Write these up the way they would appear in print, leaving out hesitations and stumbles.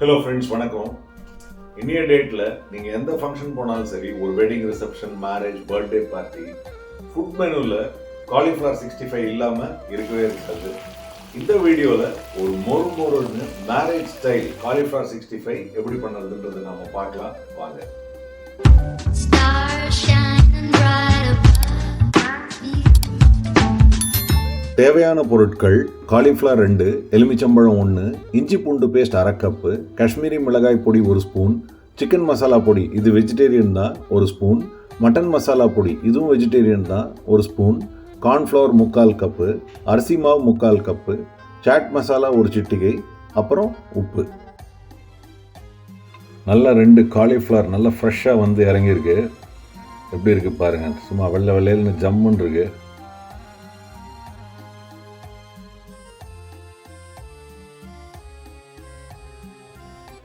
Hello friends, வணக்கம். இன்னைய டேட்டில் நீங்கள் எந்த ஃபங்க்ஷன் போனாலும் சரி, ஒரு wedding reception, marriage, birthday party, food மெனுவில் காலிஃப்ளவர் 65 இல்லாமல் இருக்கவே இருக்காது. இந்த வீடியோவில் ஒரு மொறுன்னு மேரேஜ் ஸ்டைல் காலிஃப்ளவர் 65 எப்படி பண்ணுறதுன்றது நம்ம பார்க்கலாம் வாங்க. தேவையான பொருட்கள்: காலிஃப்ளவர் 2, எலுமிச்சம்பழம் 1, இஞ்சி பூண்டு பேஸ்ட் 1/2 கப்பு, காஷ்மீரி மிளகாய் பொடி 1 ஸ்பூன், சிக்கன் மசாலா பொடி இது வெஜிடேரியன் தான் 1 ஸ்பூன், மட்டன் மசாலா பொடி இதுவும் வெஜிடேரியன் தான் 1 ஸ்பூன், கார்ன்ஃப்ளவர் 3/4 கப்பு, அரிசி மாவு 3/4 கப்பு, சாட் மசாலா 1 சிட்டிகை, அப்புறம் உப்பு. நல்லா 2 காலிஃப்ளவர் நல்லா ஃப்ரெஷ்ஷாக வந்து இறங்கியிருக்கு. எப்படி இருக்குது பாருங்கள், சும்மா வெள்ளை வெள்ளையில்னு ஜம்முன்னு இருக்கு.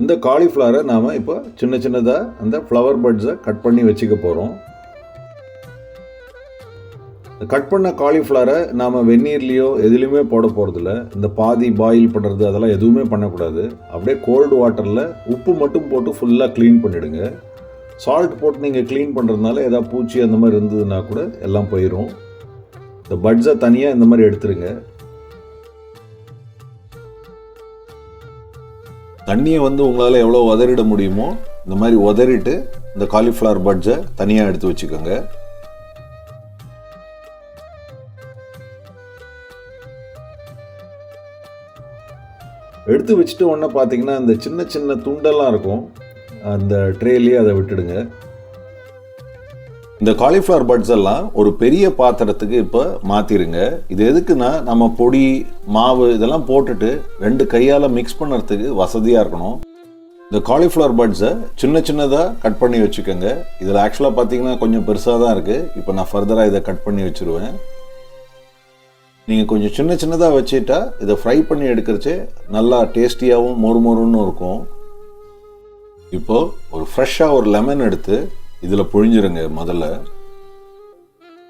இந்த காலிஃப்ளவரை நாம் இப்போ சின்ன சின்னதாக அந்த ஃப்ளவர் பட்ஸை கட் பண்ணி வச்சுக்க போகிறோம். கட் பண்ண காலிஃப்ளவரை நாம் வெந்நீர்லேயோ எதுலேயுமே போட போகிறதில்ல. இந்த பாதி பாயில் பண்ணுறது அதெல்லாம் எதுவுமே பண்ணக்கூடாது. அப்படியே கோல்டு வாட்டரில் உப்பு மட்டும் போட்டு ஃபுல்லாக க்ளீன் பண்ணிவிடுங்க. சால்ட் போட்டு நீங்கள் க்ளீன் பண்ணுறதுனால ஏதாவது பூச்சி அந்த மாதிரி இருந்ததுன்னா கூட எல்லாம் போயிடும். இந்த பட்ஸை தனியாக இந்த மாதிரி எடுத்துருங்க. தண்ணியை வந்து உங்களால் எவ்வளோ உதறிட முடியுமோ இந்த மாதிரி உதறிட்டு இந்த காலிஃப்ளவர் பட்ஸை தனியாக எடுத்து வச்சுக்கோங்க. எடுத்து வச்சுட்டு ஒன்று பார்த்தீங்கன்னா இந்த சின்ன சின்ன துண்டெல்லாம் இருக்கும், அந்த ட்ரேலேயே அதை விட்டுடுங்க. இந்த காலிஃப்ளவர் பட்ஸ் எல்லாம் ஒரு பெரிய பாத்திரத்துக்கு இப்போ மாற்றிடுங்க. இது எதுக்குன்னா நம்ம பொடி மாவு இதெல்லாம் போட்டுட்டு 2 கையால் மிக்ஸ் பண்ணுறதுக்கு வசதியாக இருக்கணும். இந்த காலிஃப்ளவர் பட்ஸை சின்ன சின்னதாக கட் பண்ணி வச்சுக்கோங்க. இதில் ஆக்சுவலாக பார்த்தீங்கன்னா கொஞ்சம் பெருசாக தான் இருக்குது. இப்போ நான் ஃபர்தராக இதை கட் பண்ணி வச்சுருவேன். நீங்கள் கொஞ்சம் சின்ன சின்னதாக வச்சுட்டா இதை ஃப்ரை பண்ணி எடுக்கிறச்சே நல்லா டேஸ்டியாகவும் மொறுன்னு இருக்கும். இப்போது ஒரு ஃப்ரெஷ்ஷாக ஒரு லெமன் எடுத்து இதில் புழிஞ்சிருங்க. முதல்ல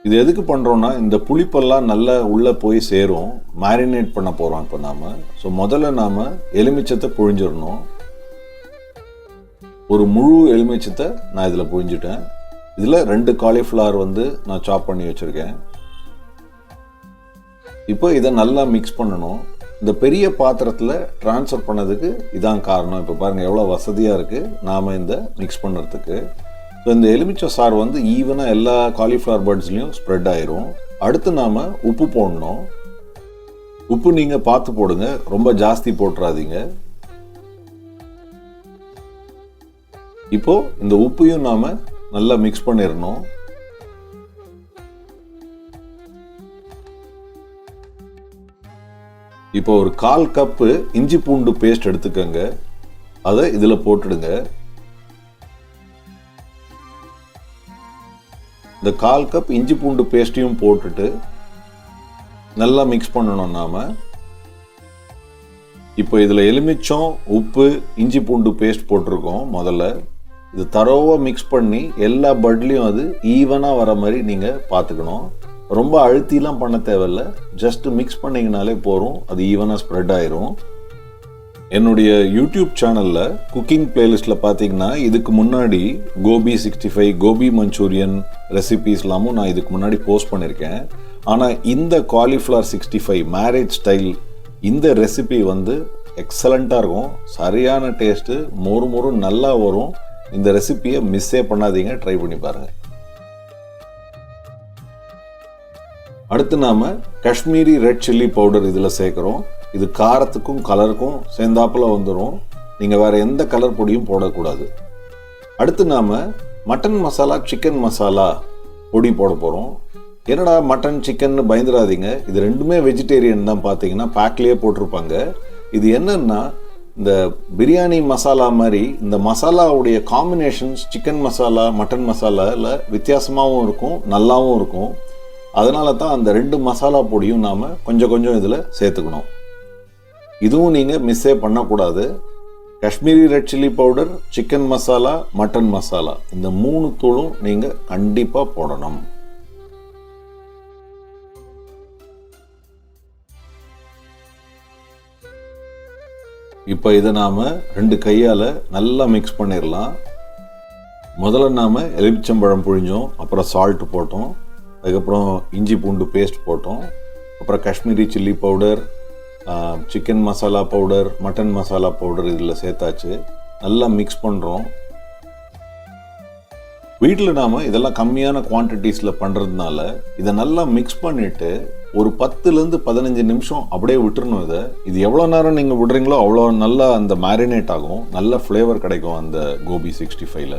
இது எதுக்கு பண்ணுறோன்னா இந்த புளிப்பெல்லாம் நல்லா உள்ளே போய் சேரும். மேரினேட் பண்ண போகிறோம் இப்போ நாம். ஸோ முதல்ல நாம் எலுமிச்சத்தை புழிஞ்சிடணும். ஒரு முழு எலுமிச்சத்தை நான் இதில் புழிஞ்சிட்டேன். இதில் 2 காலிஃப்ளவர் வந்து நான் சாப் பண்ணி வச்சுருக்கேன். இப்போ இதை நல்லா மிக்ஸ் பண்ணணும். இந்த பெரிய பாத்திரத்தில் ட்ரான்ஸ்ஃபர் பண்ணதுக்கு இதான் காரணம். இப்போ பாருங்கள் எவ்வளோ வசதியாக இருக்குது நாம் இந்த மிக்ஸ் பண்ணுறதுக்கு. ஸோ இந்த எலுமிச்சை சாறு வந்து ஈவனாக எல்லா காலிஃப்ளவர் பட்ஸ்லையும் ஸ்ப்ரெட் ஆயிரும். அடுத்து நாம் உப்பு போடணும். உப்பு நீங்கள் பார்த்து போடுங்க, ரொம்ப ஜாஸ்தி போட்டுறாதீங்க. இப்போ இந்த உப்பையும் நாம் நல்லா மிக்ஸ் பண்ணிடணும். இப்போ ஒரு 1/4 கப்பு இஞ்சி பூண்டு பேஸ்ட் எடுத்துக்கோங்க. அதை இதில் போட்டுடுங்க. இந்த 1/4 கப் இஞ்சி பூண்டு பேஸ்ட்டையும் போட்டுட்டு நல்லா மிக்ஸ் பண்ணணும் நாம். இப்போ இதில் எலுமிச்சம், உப்பு, இஞ்சி பூண்டு பேஸ்ட் போட்டிருக்கோம். முதல்ல இது தரோவாக மிக்ஸ் பண்ணி எல்லா பட்லேயும் அது ஈவனாக வர மாதிரி நீங்கள் பார்த்துக்கணும். ரொம்ப அழுத்திலாம் பண்ண தேவையில்லை, ஜஸ்ட் மிக்ஸ் பண்ணிங்கனாலே போகிறோம். அது ஈவனாக ஸ்ப்ரெட் ஆயிரும். என்னுடைய யூடியூப் சேனலில் குக்கிங் பிளேலிஸ்ட்டில் பார்த்தீங்கன்னா இதுக்கு முன்னாடி கோபி 65, கோபி மஞ்சூரியன் ரெசிபீஸ்லாமும் நான் இதுக்கு முன்னாடி போஸ்ட் பண்ணியிருக்கேன். ஆனால் இந்த காலிஃப்ளவர் 65 மேரேஜ் ஸ்டைல் இந்த ரெசிபி வந்து எக்ஸலண்ட்டாக இருக்கும். சரியான டேஸ்ட்டு, மொறு நல்லா வரும். இந்த ரெசிபியை மிஸ்ஸே பண்ணாதீங்க, ட்ரை பண்ணி பாருங்கள். அடுத்து நாம் காஷ்மீரி ரெட் சில்லி பவுடர் இதில் சேர்க்குறோம். இது காரத்துக்கும் கலருக்கும் சேர்ந்தாப்பில் வந்துடும். நீங்கள் வேறு எந்த கலர் பொடியும் போடக்கூடாது. அடுத்து நாம் மட்டன் மசாலா, சிக்கன் மசாலா பொடி போட போகிறோம். என்னடா மட்டன் சிக்கன்னு பயந்துடாதீங்க, இது ரெண்டுமே வெஜிடேரியன் தான். பார்த்தீங்கன்னா பேக்லேயே போட்டிருப்பாங்க. இது என்னன்னா இந்த பிரியாணி மசாலா மாதிரி இந்த மசாலாவுடைய காம்பினேஷன்ஸ் சிக்கன் மசாலா, மட்டன் மசாலாவில் வித்தியாசமாகவும் இருக்கும், நல்லாவும் இருக்கும். அதனால தான் அந்த 2 மசாலா பொடியும் நாம் கொஞ்சம் இதில் சேர்த்துக்கணும். இதுவும் நீங்கள் மிஸ்ஸே பண்ணக்கூடாது. Kashmiri red chilli powder, chicken masala, mutton masala இந்த 3 தூளும் நீங்கள் கண்டிப்பாக போடணும். இப்போ இதை நாம் 2 கையால் நல்லா மிக்ஸ் பண்ணிடலாம். முதல்ல நாம் எலுமிச்சம்பழம் புழிஞ்சோம், அப்புறம் சால்ட் போட்டோம், அதுக்கப்புறம் இஞ்சி பூண்டு பேஸ்ட் போட்டோம், அப்புறம் Kashmiri chilli powder, chicken masala powder, mutton masala powder இதில் சேர்த்தாச்சு. நல்லா மிக்ஸ் பண்ணுறோம். வீட்டில் நாம் இதெல்லாம் கம்மியான குவான்டிட்டிஸில் பண்ணுறதுனால இதை நல்லா மிக்ஸ் பண்ணிவிட்டு ஒரு 10லேருந்து 15 நிமிஷம் அப்படியே விட்டுறணும். இது எவ்வளோ நேரம் நீங்கள் விடுறீங்களோ அவ்வளோ நல்லா அந்த மேரினேட் ஆகும், நல்ல ஃப்ளேவர் கிடைக்கும் அந்த கோபி 65ல்.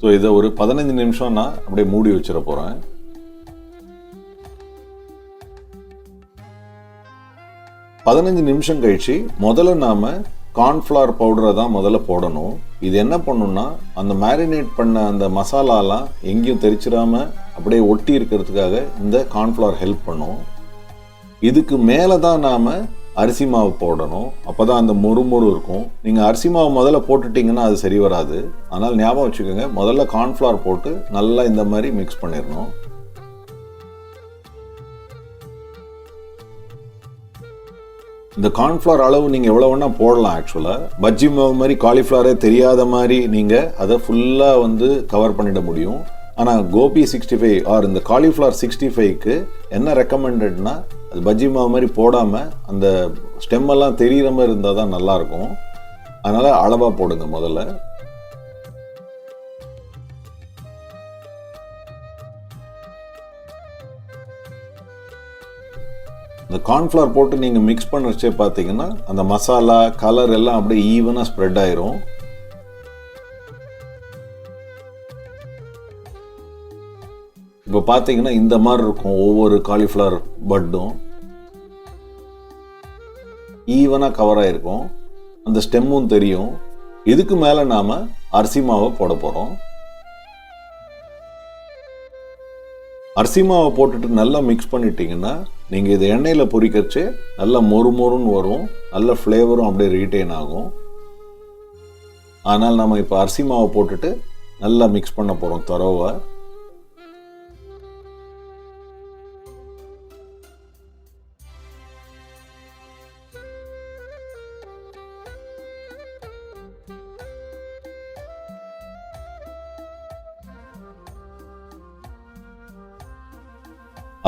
ஸோ இதை ஒரு 15 நிமிஷம் நான் அப்படியே மூடி வச்சிட போகிறேன். பதினஞ்சு நிமிஷம் கழிச்சு முதல்ல நாம் கார்ன்ஃப்ளவர் பவுடரை தான் முதல்ல போடணும். இது என்ன பண்ணுன்னா அந்த மேரினேட் பண்ண அந்த மசாலாலாம் எங்கேயும் தெரிச்சிடாமல் அப்படியே ஒட்டி இருக்கிறதுக்காக இந்த கார்ன்ஃப்ளவர் ஹெல்ப் பண்ணும். இதுக்கு மேலே தான் நாம் அரிசி மாவு போடணும், அப்போ தான் அந்த மொறு இருக்கும். நீங்கள் அரிசி மாவு முதல்ல போட்டுட்டிங்கன்னா அது சரி வராது. அதனால் ஞாபகம் வச்சுக்கோங்க, முதல்ல கார்ன்ஃப்ளவர் போட்டு நல்லா இந்த மாதிரி மிக்ஸ் பண்ணிடணும். இந்த கார்ன்ஃப்ளவர் அளவு நீங்கள் எவ்வளோ வேணால் போடலாம். ஆக்சுவலாக பஜ்ஜி மாவு மாதிரி காலிஃப்ளவரே தெரியாத மாதிரி நீங்கள் அதை ஃபுல்லாக வந்து கவர் பண்ணிட முடியும். ஆனால் கோபி 65 ஆர் இந்த காலிஃப்ளவர் 65க்கு என்ன ரெக்கமெண்டட்னா அது பஜ்ஜி மாவு மாதிரி போடாமல் அந்த ஸ்டெம்மெல்லாம் தெரிகிற மாதிரி இருந்தால் தான் நல்லாயிருக்கும். அதனால் அளவாக போடுங்க முதல்ல. இந்த கார்ன்ஃப்ளவர் போட்டு நீங்கள் மிக்ஸ் பண்ணச்சே பார்த்தீங்கன்னா அந்த மசாலா கலர் எல்லாம் அப்படியே ஈவனாக ஸ்ப்ரெட் ஆயிரும். இப்போ பார்த்தீங்கன்னா இந்த மாதிரி இருக்கும், ஒவ்வொரு காலிஃப்ளவர் பட்டும் ஈவனாக கவர் ஆகிருக்கும், அந்த ஸ்டெம்மும் தெரியும். இதுக்கு மேலே நாம் அரிசி மாவை போட போகிறோம். அரிசி மாவை போட்டுட்டு நல்லா மிக்ஸ் பண்ணிட்டீங்கன்னா நீங்கள் இதை எண்ணெயில் பொரிக்கச்சு நல்லா மொறுன்னு வரும், நல்ல ஃப்ளேவரும் அப்படியே ரீட்டைன் ஆகும். ஆனால் நம்ம இப்போ அரிசி மாவை போட்டுட்டு நல்லா மிக்ஸ் பண்ண போகிறோம் தரோவா.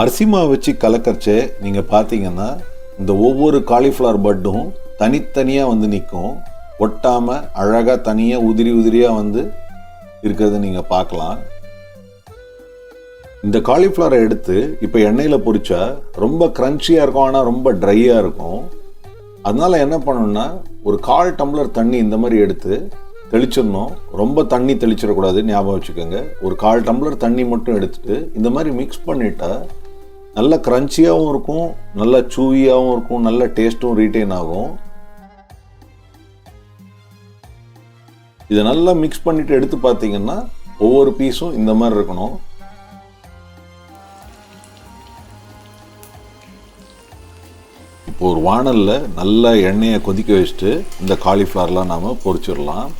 அரிசி மாவு வச்சு கலக்கறச்சே நீங்கள் பார்த்தீங்கன்னா இந்த ஒவ்வொரு காலிஃப்ளவர் பட்டும் தனித்தனியாக வந்து நிற்கும், ஒட்டாமல் அழகாக தனியாக உதிரியாக வந்து இருக்கிறத நீங்கள் பார்க்கலாம். இந்த காலிஃப்ளவரை எடுத்து இப்போ எண்ணெயில் பொரிச்சா ரொம்ப க்ரன்ச்சியாக இருக்கும், ஆனால் ரொம்ப ட்ரையாக இருக்கும். அதனால என்ன பண்ணணும்னா ஒரு 1/4 டம்ளர் தண்ணி இந்த மாதிரி எடுத்து தெளிச்சிடணும். ரொம்ப தண்ணி தெளிச்சிடக்கூடாது, ஞாபகம் வச்சுக்கோங்க. ஒரு 1/4 டம்ளர் தண்ணி மட்டும் எடுத்துட்டு இந்த மாதிரி மிக்ஸ் பண்ணிட்டா நல்ல க்ரன்ச்சியாகவும் இருக்கும், நல்ல சூவியாகவும் இருக்கும், நல்ல டேஸ்ட்டும் ரீட்டைன் ஆகும். இதை நல்லா மிக்ஸ் பண்ணிட்டு எடுத்து பார்த்தீங்கன்னா ஒவ்வொரு பீஸும் இந்த மாதிரி இருக்கணும். இப்போ ஒரு வாணல்ல நல்லா எண்ணெயை கொதிக்க வச்சுட்டு இந்த காலிஃப்ளவர்லாம் நாம் பொரிச்சிடலாம்.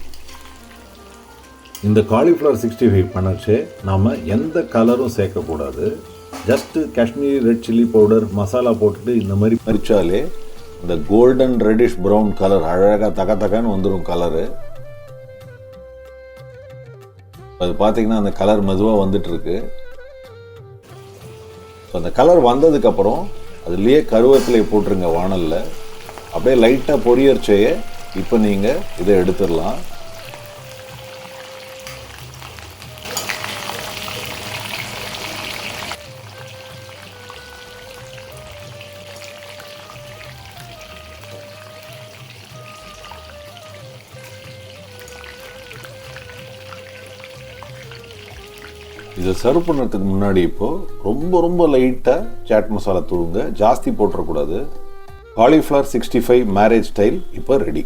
இந்த காலிஃப்ளவர் 65 பண்ணச்சு நாம் எந்த கலரும் சேர்க்கக்கூடாது. Just Kashmiri red chilli powder masala போட்டுட்டு இந்த மாதிரி பறிச்சாலே இந்த கோல்டன் ரெட்டிஷ் ப்ரௌன் கலர் அழகாக தகன்னு வந்துடும் கலரு. அது பார்த்தீங்கன்னா அந்த கலர் மெதுவாக வந்துட்டுருக்கு. ஸோ அந்த கலர் வந்ததுக்கப்புறம் அதுலேயே கருவேப்பிலையை போட்டுருங்க வாணலில். அப்படியே லைட்டாக பொரியர்ச்சையே இப்போ நீங்கள் இதை எடுத்துடலாம். இதை சர்வ் பண்ணுறதுக்கு முன்னாடி இப்போது ரொம்ப லைட்டாக சாட் மசாலா தூளுங்க, ஜாஸ்தி போட்டுறக்கூடாது. காலிஃப்ளவர் 65 மேரேஜ் ஸ்டைல் இப்போ ரெடி.